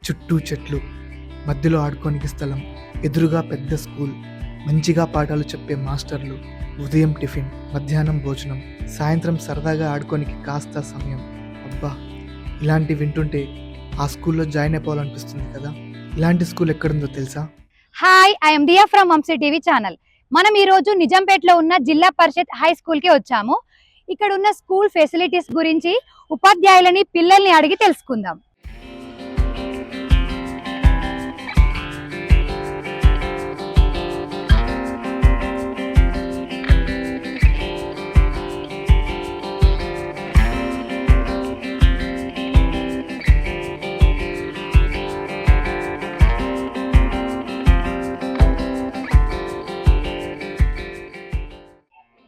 చుట్టూ చెట్లు, మధ్యలో ఆడుకోనికి స్థలం, ఎదురుగా పెద్ద స్కూల్, మంచిగా పాఠాలు చెప్పే మాస్టర్లు, ఉదయం టిఫిన్, మధ్యాహ్నం భోజనం, సాయంత్రం సరదాగా ఆడుకోనికి కాస్త సమయం. అబ్బా, ఇలాంటి వింటుంటే ఆ స్కూల్లో జాయిన్ అయిపోవాలనిపిస్తుంది కదా. ఇలాంటి స్కూల్ ఎక్కడుందో తెలుసా? Hi, I'm Diya from Vamshi TV channel. మనం ఈ రోజు నిజాంపేటలో ఉన్న జిల్లా పరిషత్ హై స్కూల్ కి వచ్చాము. ఇక్కడ ఉన్న స్కూల్ ఫెసిలిటీస్ గురించి ఉపాధ్యాయులని, పిల్లల్ని అడిగి తెలుసుకుందాం.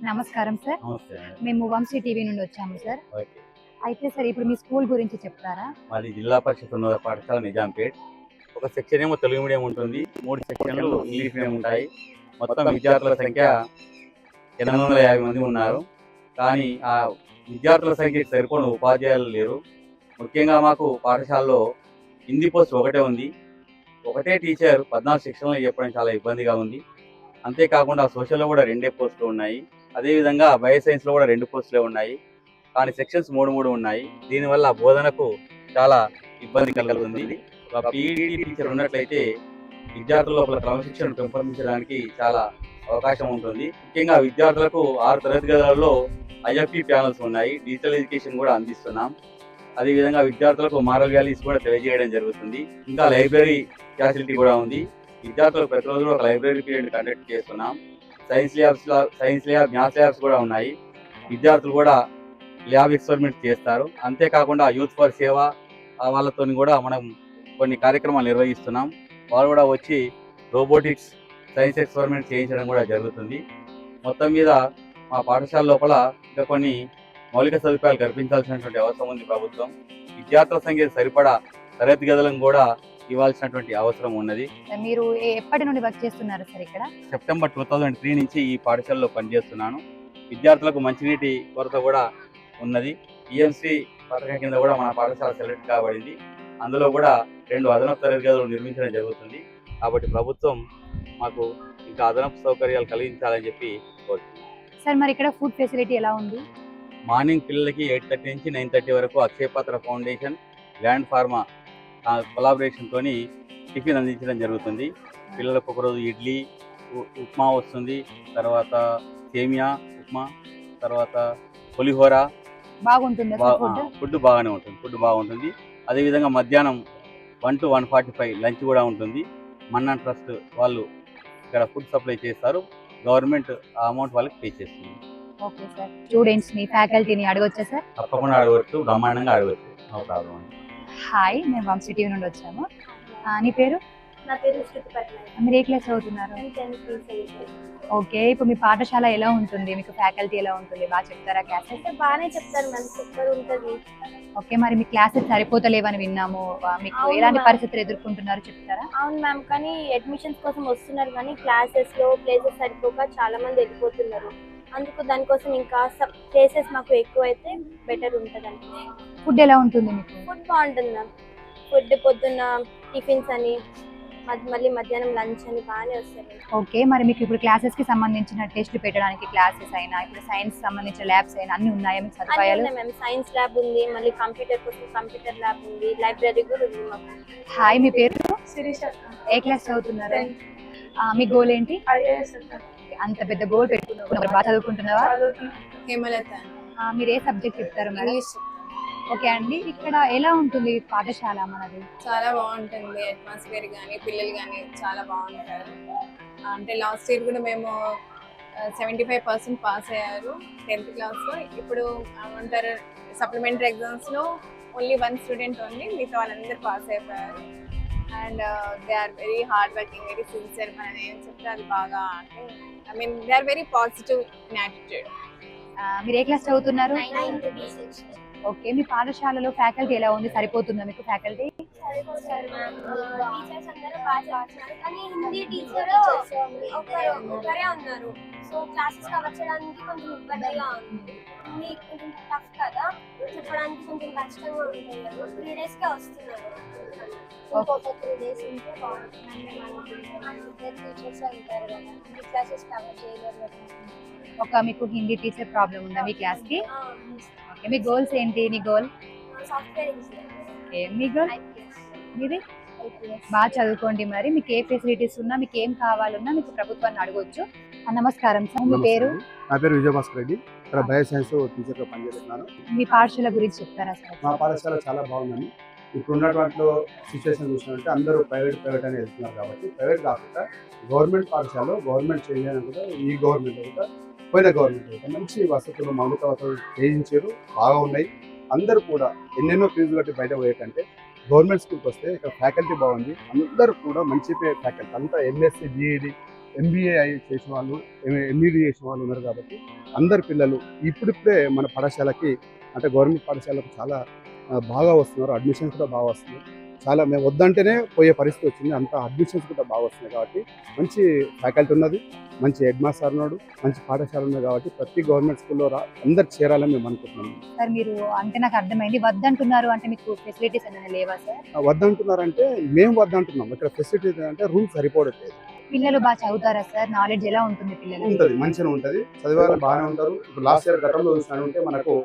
నమస్కారం సార్, మేము వంశీ టీవీ నుండి వచ్చాము సార్. అయితే సార్, ఇప్పుడు మీ స్కూల్ గురించి చెప్తారా? మాది జిల్లా పరిషత్ ఉన్నత పాఠశాల నిజాంపేట్. ఒక సెక్షన్ ఏమో తెలుగు మీడియం ఉంటుంది, 3 సెక్షన్లు ఇంగ్లీష్ మీడియం ఉంటాయి. మొత్తం విద్యార్థుల సంఖ్య 850 మంది ఉన్నారు. కానీ ఆ విద్యార్థుల సంఖ్యకి సరిపోని ఉపాధ్యాయులు లేరు. ముఖ్యంగా మాకు పాఠశాలలో హిందీ పోస్ట్ ఒకటే ఉంది. ఒకటే టీచర్ 14 సెక్షన్లు చెప్పడం చాలా ఇబ్బందిగా ఉంది. అంతేకాకుండా సోషల్లో కూడా 2 పోస్టులు ఉన్నాయి. అదేవిధంగా బయో సైన్స్లో కూడా 2 పోస్టులే ఉన్నాయి. కానీ సెక్షన్స్ 3 ఉన్నాయి. దీనివల్ల బోధనకు చాలా ఇబ్బంది కలుగుతుంది. ఒక పీఈడీ టీచర్ ఉన్నట్లయితే విద్యార్థుల లోపల క్రమశిక్షణను పెంపొందించడానికి చాలా అవకాశం ఉంటుంది. ముఖ్యంగా విద్యార్థులకు 6 తరగతి గదులలో ఐఎఫ్ఈ ప్యానల్స్ ఉన్నాయి. డిజిటల్ ఎడ్యుకేషన్ కూడా అందిస్తున్నాం. అదేవిధంగా విద్యార్థులకు మారల్ వాల్యూస్ కూడా తెలియజేయడం జరుగుతుంది. ఇంకా లైబ్రరీ ఫెసిలిటీ కూడా ఉంది. విద్యార్థులకు ప్రతిరోజు ఒక లైబ్రరీ పీరియడ్ కండక్ట్ చేస్తున్నాం. సైన్స్ ల్యాబ్, మ్యాథ్స్ ల్యాబ్స్ కూడా ఉన్నాయి. విద్యార్థులు కూడా ల్యాబ్ ఎక్స్పెరిమెంట్స్ చేస్తారు. అంతేకాకుండా యూత్ ఫర్ సేవ వాళ్ళతో కూడా మనం కొన్ని కార్యక్రమాలు నిర్వహిస్తున్నాం. వాళ్ళు కూడా వచ్చి రోబోటిక్స్, సైన్స్ ఎక్స్పెరిమెంట్స్ చేయించడం కూడా జరుగుతుంది. మొత్తం మీద మా పాఠశాల లోపల ఇంకా కొన్ని మౌలిక సదుపాయాలు కల్పించాల్సినటువంటి అవసరం ఉంది ప్రభుత్వం. విద్యార్థుల సంఖ్య సరిపడా తరగతి గదులను కూడా ఇవ్వాల్సినటువంటి అవసరం ఉన్నది. మీరు ఎప్పటి నుండి వర్క్ చేస్తున్నారు సార్ ఇక్కడ? సెప్టెంబర్ 2003 నుంచి ఈ పాఠశాలలో పనిచేస్తున్నాను. విద్యార్థులకు మంచినీటి కొరత కూడా ఉన్నది. ఈఎంసీ పథకం కింద కూడా మన పాఠశాల సెలెక్ట్ కాబడింది. అందులో కూడా 2 అదనపు తరగతి గదులు నిర్మించడం జరుగుతుంది. కాబట్టి ప్రభుత్వం మాకు ఇంకా అదనపు సౌకర్యాలు కలిగించాలని చెప్పి కోరుతున్నాను. సార్, మరి ఇక్కడ ఫుడ్ ఫెసిలిటీ ఎలా ఉంది? మార్నింగ్ పిల్లలకి 8:30 నుంచి 9:30 వరకు అక్షయపాత్ర ఫౌండేషన్, ల్యాండ్ ఫార్మా కొలాబరేషన్తో టిఫిన్ అందించడం జరుగుతుంది. పిల్లలకు ఒకరోజు ఇడ్లీ, ఉప్మా వస్తుంది, తర్వాత సేమియా ఉప్మా, తర్వాత పులిహోర. బాగుంటుంది ఫుడ్ బాగుంటుంది. అదేవిధంగా మధ్యాహ్నం 1 to 1:45 లంచ్ కూడా ఉంటుంది. మన్నా ట్రస్ట్ వాళ్ళు ఇక్కడ ఫుడ్ సప్లై చేస్తారు. గవర్నమెంట్ ఆ అమౌంట్ వాళ్ళకి పే చేస్తుంది. ఓకే సార్, స్టూడెంట్స్ ని, ఫ్యాకల్టీని అడగొచ్చా సార్? తప్పకుండా అడగవచ్చు, బ్రహ్మాండంగా అడగవచ్చు, నో ప్రాబ్లం. హాయ్, మేము వంశీ టీవీ నుండి వచ్చాము. నీ పేరు? నా పేరు శృతి పట్నాయక్. మీరు ఏ క్లాస్ చదువుతున్నారు? ఓకే, ఇప్పుడు మీ పాఠశాల ఎలా ఉంటుంది? మీకు ఫ్యాకల్టీ ఎలా ఉంటుంది? బాగా చెప్తారా? క్లాసెస్ బాగానే చెప్తారు మ్యామ్, సూపర్ ఉంటుంది. ఓకే, మరి మీ క్లాసెస్ సరిపోతలేవని విన్నాము. మీకు ఎలాంటి పరిస్థితులు ఎదుర్కొంటున్నారు చెప్తారా? అవును మ్యామ్, కానీ అడ్మిషన్స్ కోసం వస్తున్నారు, కానీ క్లాసెస్ లో ప్లేసెస్ సరిపోక చాలా మంది వెళ్ళిపోతున్నారు. అందుకు దానికోసం ఇంకా ప్లేసెస్ మాకు ఎక్కువ అయితే బెటర్ ఉంటుంది అంటే. ఫుడ్ ఎలా ఉంటుంది మీకు? ఫుడ్ బాగుంటుంది మ్యామ్. ఫుడ్ పొద్దున్న టిఫిన్స్ అని, మళ్ళీ మధ్యాహ్నం లంచ్ అని బాగానే వస్తుంది. ఓకే, మరి మీకు ఇప్పుడు క్లాసెస్ కి సంబంధించిన టెస్ట్లు పెట్టడానికి క్లాసెస్ అయినా, ఇప్పుడు సైన్స్ సంబంధించిన ల్యాబ్స్ అయినా అన్ని ఉన్నాయా మీకు సదుపాయాలు? మ్యామ్, సైన్స్ ల్యాబ్ ఉంది, మళ్ళీ కంప్యూటర్ కోసం కంప్యూటర్ ల్యాబ్ ఉంది, లైబ్రరీ కూడా ఉంది మాకు. హాయ్, మీ పేరు? శిరీష. ఏ క్లాస్ చదువుతున్నారు? మీ గోల్ ఏంటి? అంత పెద్ద గోల్ పెట్టుకున్నారు, బాగా చదువుకుంటున్నావా? హేమలత. మీరు ఏ సబ్జెక్ట్ చెప్తారు మేడం? ఓకే అండి, ఇక్కడ ఎలా ఉంటుంది పాఠశాల మనది? చాలా బాగుంటుంది, అట్మాస్ఫియర్ కానీ పిల్లలు కానీ చాలా బాగుంటారు. అంటే లాస్ట్ ఇయర్ కూడా మేము 75% పాస్ అయ్యారు 10th క్లాస్లో. ఇప్పుడు ఏమంటారు, సప్లిమెంటరీ ఎగ్జామ్స్లో ఓన్లీ 1 స్టూడెంట్ ఉంది, మిగతా వాళ్ళందరూ పాస్ అయిపోయారు. And they are very hard working, very sincere. మనం ఏం చెప్తే అది బాగా, అంటే they are very positive in attitude. మీరు ఏ క్లాస్ చదువుతున్నారు? ఓకే, మీ పాఠశాలలో ఫ్యాకల్టీ ఎలా ఉంది? సరిపోతుందా మీకు ఫ్యాకల్టీ? టీచర్స్ అందరూ బాగా చేస్తున్నారు, కానీ హిందీ టీచర్ ఒకరే ఉన్నారు. సో క్లాసెస్ కవర్ చేయడానికి కొంచెం ఇబ్బందిగా ఉంది. ఉంది, కొంచెం టఫ్ కదా, చెప్పడానికి కొంచెం కష్టంగా ఉంటుంది కదా. 3 డేస్కే వస్తున్నారు. ఇంకొక 3 డేస్ ఉంటే బాగుంటుంది. టీచర్స్ ఉంటారు కదా, అన్ని క్లాసెస్ కవర్ చేయలేరు కదా. ఒక మీకు హిందీ టీచర్ ప్రాబ్లం ఉందా మీ క్లాస్ కి? ఓకే, మీ గోల్స్ ఏంటి? నీ గోల్? Software engineer. ఓకే, మీ గోల్? మీది? బాగా చదువుకోండి. మరి మీకు ఏ ఫెసిలిటీస్ ఉన్నా, మీకు ఏం కావాలన్నా మీకు ప్రభుత్వాన్ని అడగొచ్చు. నమస్కారం సార్, మీ పేరు? నా పేరు విజయభాస్కర్ రెడ్డి. ఇక్కడ బయోసైన్స్ టీచర్గా పనిచేస్తున్నాను. మీ పాఠశాల గురించి చెప్తారా సార్? మా పాఠశాల చాలా బాగుందని. ఇప్పుడు ఉన్నటువంటి సిచ్యువేషన్ చూసినట్టే అందరూ ప్రైవేట్ అని వెళ్తున్నారు కాబట్టి ప్రైవేట్ కాకుండా గవర్నమెంట్ పాఠశాలలో గవర్నమెంట్ చేయని కూడా ఈ గవర్నమెంట్ కూడా పోయిన గవర్నమెంట్ కూడా మంచి వసతులు మౌలిక వసతులు చేయించారు, బాగా ఉన్నాయి. అందరూ కూడా ఎన్నెన్నో ఫీజులు కట్టి బయట పోయేకంటే గవర్నమెంట్ స్కూల్కి వస్తే ఇక్కడ ఫ్యాకల్టీ బాగుంది. అందరూ కూడా మంచి ఫ్యాకల్టీ, అంతా ఎంఎస్సీ బీఈడి ఎంబీఏ చేసిన వాళ్ళు, ఎంఈడి చేసిన వాళ్ళు ఉన్నారు కాబట్టి అందరు పిల్లలు ఇప్పుడిప్పుడే మన పాఠశాలకి అంటే గవర్నమెంట్ పాఠశాలకు చాలా బాగా వస్తున్నారు. అడ్మిషన్స్ కూడా బాగా వస్తున్నాయి. చాలా మేము వద్దంటేనే పోయే పరిస్థితి వచ్చింది. అంత అడ్మిషన్స్ కూడా బాగా వస్తున్నాయి కాబట్టి మంచి ఫ్యాకల్టీ ఉన్నది, మంచి హెడ్ మాస్టర్ ఉన్నాడు, మంచి పాఠశాల ఉన్నది కాబట్టి ప్రతి గవర్నమెంట్ స్కూల్లో అందరు చేరాలని మేము అనుకుంటున్నాం. సార్ మీరు అంటే నాకు అర్థమైంది, వద్దంటున్నారు అంటే మీకు ఫెసిలిటీస్ ఏమైనా లేవా సార్? వద్దంటున్నారంటే మేము వద్దంటున్నాం. ఇక్కడ ఫెసిలిటీస్ అంటే రూమ్ సరిపోవట్లేదు. పిల్లలు బాగా చదువుతారా సార్? నాలెడ్జ్ ఎలా ఉంటుంది పిల్లలు? ఉంటుంది, మంచిగా ఉంటుంది. చదివారు బాగానే ఉంటారు. ఇప్పుడు లాస్ట్ ఇయర్ గతంలో చూసినట్టుంటే మనకు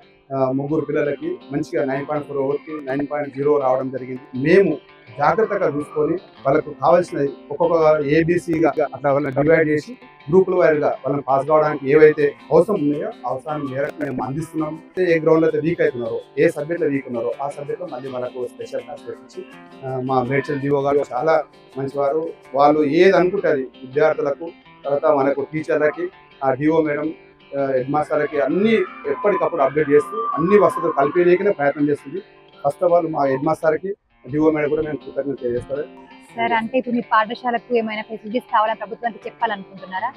3 పిల్లలకి మంచిగా 9.4 ఓవర్కి 9.0 రావడం జరిగింది. మేము జాగ్రత్తగా చూసుకొని వాళ్ళకు కావాల్సిన ఒక్కొక్క ఏబీసీగా అట్లా వాళ్ళని డివైడ్ చేసి గ్రూపుల వైజ్గా వాళ్ళని పాస్ కావడానికి ఏవైతే అవసరం ఉన్నాయో అవసరాన్ని మేరకు మేము అందిస్తున్నాం. ఏ గ్రౌండ్లో అయితే వీక్ అవుతున్నారో, ఏ సబ్జెక్ట్లో వీక్ ఉన్నారో ఆ సబ్జెక్ట్లో మళ్ళీ మనకు స్పెషల్ క్లాస్ పెట్టించి మా మేడ్చల్ డిఓ గారు చాలా మంచివారు. వాళ్ళు ఏది అనుకుంటుంది విద్యార్థులకు, తర్వాత మనకు టీచర్లకి, ఆ డిఓ మేడం, హెడ్ మాస్టర్లకి అన్ని ఎప్పటికప్పుడు అప్డేట్ చేస్తూ అన్ని వసతులు కల్పించే ప్రయత్నం చేస్తుంది. ఫస్ట్ ఆఫ్ ఆల్ మా హెడ్ మాస్టర్కి, డిఓ మేడం కూడా మేము కృతజ్ఞత తెలియజేస్తారు. సార్ అంటే ఇప్పుడు మీ పాఠశాలకు ఏమైనా ఫెసిలిటీస్ కావాలని ప్రభుత్వానికి చెప్పాలనుకుంటున్నారా?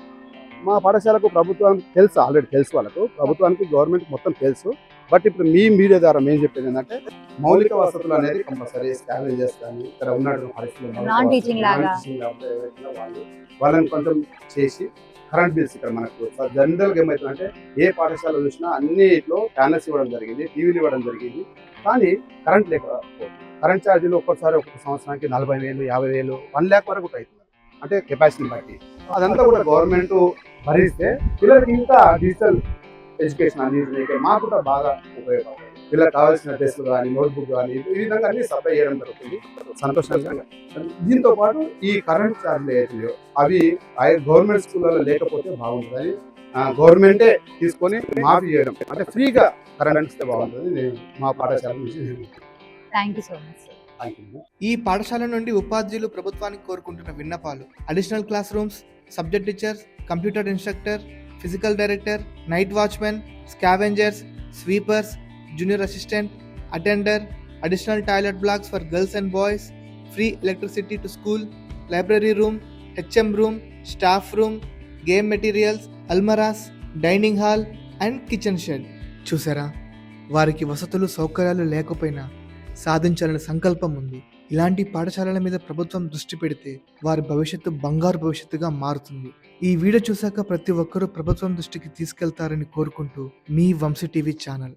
మా పాఠశాలకు ప్రభుత్వానికి తెలుసు, ఆల్రెడీ తెలుసు. వాళ్ళకు ప్రభుత్వానికి గవర్నమెంట్ మొత్తం తెలుసు. బట్ ఇప్పుడు మీ మీడియా ద్వారా మేము చెప్పేది ఏంటంటే మౌలిక వసతులు అనేది కంపల్సరీ స్కావెంజర్స్ కానీ ఇక్కడ ఉన్నటువంటి పరిస్థితులు నాన్ టీచింగ్ లాగా వాళ్ళని కొంచెం చేసి కరెంట్ బిల్స్ ఇక్కడ మనకు జనరల్గా ఏమవుతుందంటే ఏ పాఠశాల చూసినా అన్నిట్లో ప్యానల్స్ ఇవ్వడం జరిగింది, టీవీలు ఇవ్వడం జరిగింది. కానీ కరెంట్ లేకపోతే కరెంట్ ఛార్జీలు ఒక్కొక్కసారి ఒక్కొక్క సంవత్సరానికి 40,000, 50,000, 1 lakh వరకు అవుతుంది. అంటే కెపాసిటీని బట్టి అదంతా కూడా గవర్నమెంట్ భరిస్తే పిల్లలకి ఇంకా డిజిటల్ ఎడ్యుకేషన్ అందించడానికి మాకు కూడా బాగా ఉపయోగపడుతుంది. పిల్లలకు కావాల్సిన టెస్టులు కానీ, నోట్బుక్ కానీ ఈ విధంగా అన్ని సప్లై చేయడం జరుగుతుంది సంతోషంగా. దీంతో పాటు ఈ కరెంట్ ఛార్జీలు ఏవైతున్నాయో అవి గవర్నమెంట్ స్కూళ్ళలో లేకపోతే బాగుంటుంది. గవర్నమెంటే తీసుకొని మాఫీ చేయడం అంటే ఫ్రీగా కరెంట్ అందిస్తే బాగుంటుంది. నేను మా పాఠశాల నుంచి థ్యాంక్ యూ సో మచ్. ఈ పాఠశాల నుండి ఉపాధ్యాయులు ప్రభుత్వానికి కోరుకుంటున్న విన్నపాలు: additional class rooms, subject teachers, computer instructor, physical director, night watchmen, scavengers, sweepers, junior assistant, attender, additional toilet blocks for girls and boys, free electricity to school, library room, HM room, staff room, game materials, అల్మరాస్, dining hall and kitchen shed. చూసారా, వారికి వసతులు సౌకర్యాలు లేకపోయినా సాధించాలనే సంకల్పం ఉంది. ఇలాంటి పాఠశాలల మీద ప్రభుత్వం దృష్టి పెడితే వారి భవిష్యత్తు బంగారు భవిష్యత్తుగా మారుతుంది. ఈ వీడియో చూశాక ప్రతి ఒక్కరూ ప్రభుత్వం దృష్టికి తీసుకెళ్తారని కోరుకుంటూ మీ వంశీ టీవీ ఛానల్.